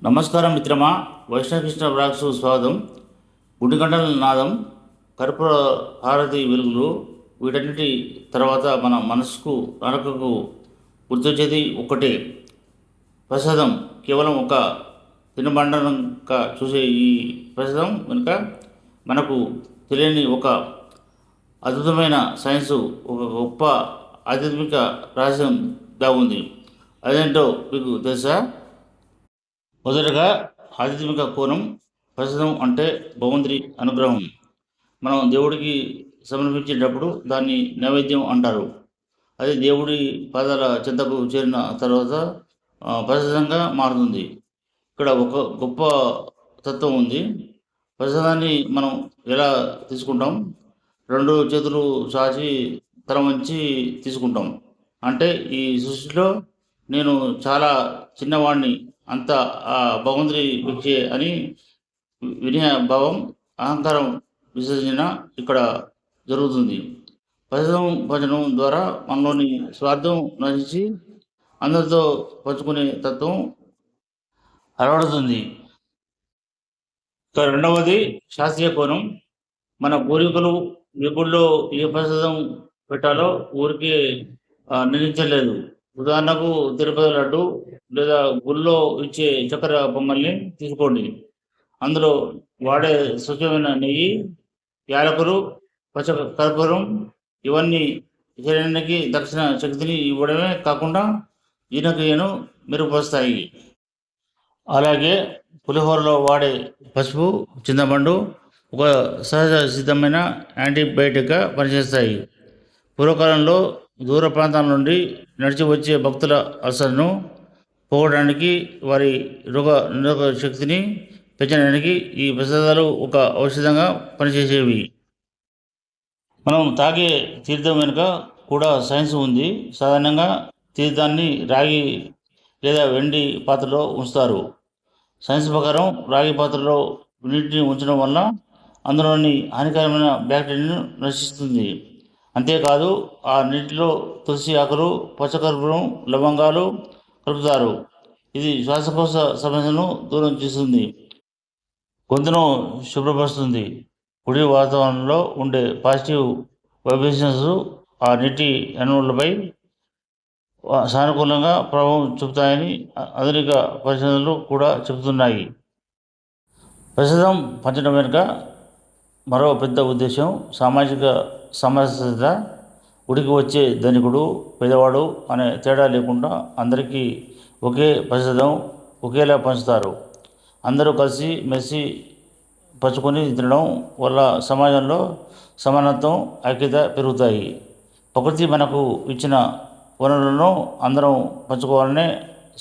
నమస్కారం మిత్రమా. వైష్ణవకృష్ణ బ్లాగ్స్ స్వాగతం. గుడిగంటల నాదం, కర్పూర హారతి వెలుగులు, వీటన్నిటి తర్వాత మన మనసుకు నరకకు గుర్తొచ్చేది ఒక్కటే, ప్రసాదం. కేవలం ఒక తినబండనంగా చూసే ఈ ప్రసాదం వెనుక మనకు తెలియని ఒక అద్భుతమైన సైన్సు, ఒక గొప్ప ఆధ్యాత్మిక రహస్యం దాగుంది. అదేంటో మీకు తెలుసా? మొదటగా ఆధ్యాత్మిక కోణం. ప్రసాదం అంటే భగవంతుడి అనుగ్రహం. మనం దేవుడికి సమర్పించేటప్పుడు దాన్ని నైవేద్యం అంటారు. అది దేవుడి పాదాల చెంతకు చేరిన తర్వాత ప్రసాదంగా మారుతుంది. ఇక్కడ ఒక గొప్ప తత్వం ఉంది. ప్రసాదాన్ని మనం ఎలా తీసుకుంటాం? రెండు చేతులు చాచి తల వంచి తీసుకుంటాం. అంటే ఈ సృష్టిలో నేను చాలా చిన్నవాడిని, అంత ఆ భగవంతుడి వ్యక్తి అని వినయ భావం, అహంకారం విసర్జన ఇక్కడ జరుగుతుంది. ప్రసాదం భజనం ద్వారా మనలోని స్వార్థం నశించి అందరితో పంచుకునే తత్వం అలవడుతుంది. ఇక రెండవది శాస్త్రీయ కోణం. మన పూర్వీకులు ఎప్పుడులో ఏ ప్రసాదం పెట్టాలో ఊరికే నిర్ణయించలేదు. ఉదాహరణకు తిరుపతి లడ్డు లేదా గుళ్ళో ఇచ్చే చక్కెర పొంగల్ని తీసుకోండి. అందులో వాడే స్వచ్ఛమైన నెయ్యి, యాలకులు, పచ్చ కర్పూరం ఇవన్నీ శరీరానికి దక్షిణ శక్తిని ఇవ్వడమే కాకుండా జీర్ణక్రియను మెరుగుపరుస్తాయి. అలాగే పులిహోరలో వాడే పసుపు, చింతపండు ఒక సహజ సిద్ధమైన యాంటీబయాటిక్గా పనిచేస్తాయి. పూర్వకాలంలో దూర ప్రాంతాల నుండి నడిచి వచ్చే భక్తుల అల్సర్ను పోగొట్టడానికి, వారి రోగ నిరోధక శక్తిని పెంచడానికి ఈ ప్రసాదాలు ఒక ఔషధంగా పనిచేసేవి. మనం తాగే తీర్థం వెనుక కూడా సైన్స్ ఉంది. సాధారణంగా తీర్థాన్ని రాగి లేదా వెండి పాత్రలో ఉంచుతారు. సైన్స్ ప్రకారం రాగి పాత్రలో నీటిని ఉంచడం వల్ల అందులోని హానికరమైన బ్యాక్టీరియాను నశిస్తుంది. అంతేకాదు, ఆ నీటిలో తులసి ఆకులు, పచ్చకర్పూరం, లవంగాలు కలుపుతారు. ఇది శ్వాసకోశ సమస్యలను దూరం చేస్తుంది, గొంతును శుభ్రపరుస్తుంది. కుడి వాతావరణంలో ఉండే పాజిటివ్ వైబ్రేషన్స్ ఆ నీటి అణువులపై సానుకూలంగా ప్రభావం చూపుతాయని ఆధునిక పరిశోధనలు కూడా చెబుతున్నాయి. ప్రసాదం పంచడం వెనుక మరో పెద్ద ఉద్దేశం సామాజిక సమరసత. గుడికి వచ్చే ధనికుడు, పేదవాడు అనే తేడా లేకుండా అందరికీ ఒకే ప్రసాదం ఒకేలా పంచుతారు. అందరూ కలిసి మెలిసి పంచుకొని తినడం వల్ల సమాజంలో సమానత్వం, ఐక్యత పెరుగుతాయి. ప్రకృతి మనకు ఇచ్చిన వనరులను అందరం పంచుకోవాలనే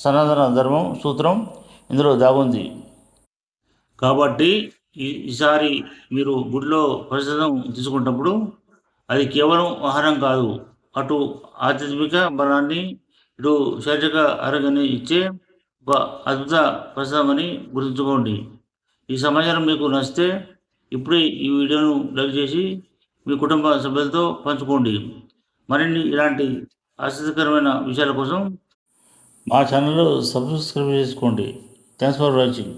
సనాతన ధర్మం సూత్రం ఇందులో దాగుంది. కాబట్టి ఈసారి మీరు గుడిలో ప్రసాదం తీసుకున్నప్పుడు అది కేవలం ఆహారం కాదు, అటు ఆధ్యాత్మిక బలాన్ని, ఇటు శారీరక ఆరోగ్యాన్ని ఇచ్చే ఒక అద్భుత ప్రసాదం అని గుర్తుంచుకోండి. ఈ సమాచారం మీకు నచ్చితే ఇప్పుడే ఈ వీడియోను లైక్ చేసి మీ కుటుంబ సభ్యులతో పంచుకోండి. మరిన్ని ఇలాంటి ఆసక్తికరమైన విషయాల కోసం మా ఛానల్ సబ్స్క్రైబ్ చేసుకోండి. Thanks for watching.